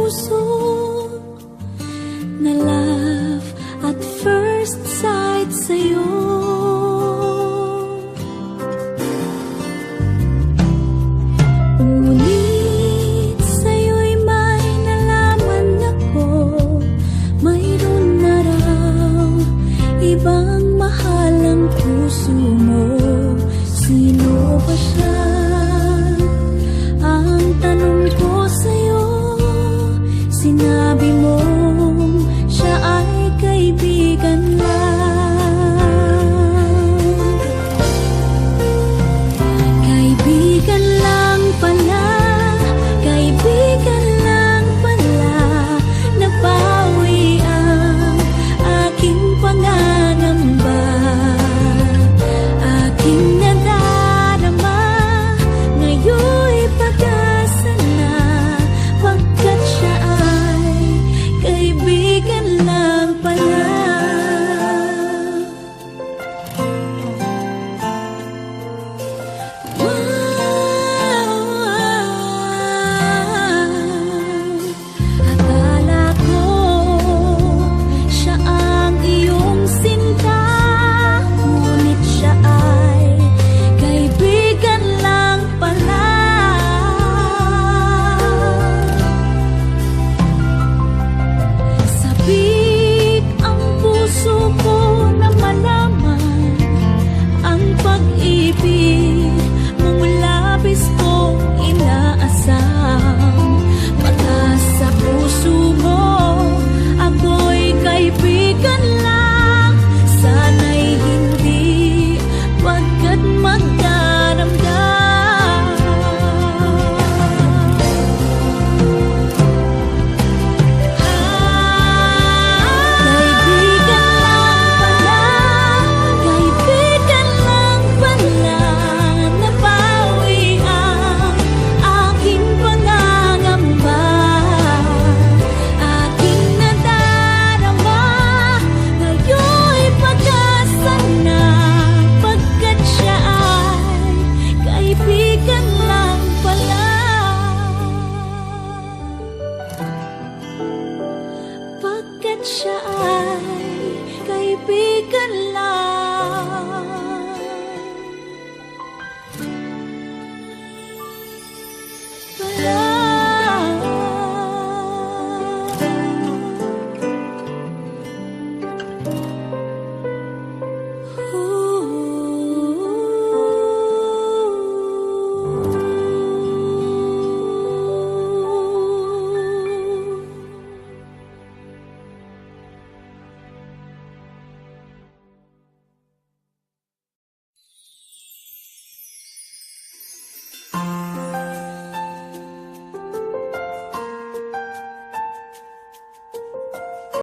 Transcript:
puso na love at first sight sa'yo. Ngunit sa'yo'y may nalaman ako, mayroon na raw ibang mahal ang puso mo. Sino ba siya? Ang tanong ko sa'yo, sinabi mo siya ay kaibigan lang. Kaibigan lang pala, kaibigan lang pala. Nabawi ang aking pangangamba, aking nadarama. Ngayon'y pag-asa na, pagkat siya ay kaibigan lang pala. Akala ko siya ang iyong sinta, ngunit siya ay kaibigan lang pala. Sabik ang puso ko na malaman ang pag-ibig mong labis kong inaasam. Mata sa puso mo, ako'y kaibigan lang. Sana'y hindi, pagkat magdaramdam. Kaibigan lang pala, kaibigan lang pala. Nabawi ang aking pangangamba, aking nadarama. Ngayon'y pag-asa na, pagkat siya ay kaibigan lang pala. Pagkat siya ay kaibigan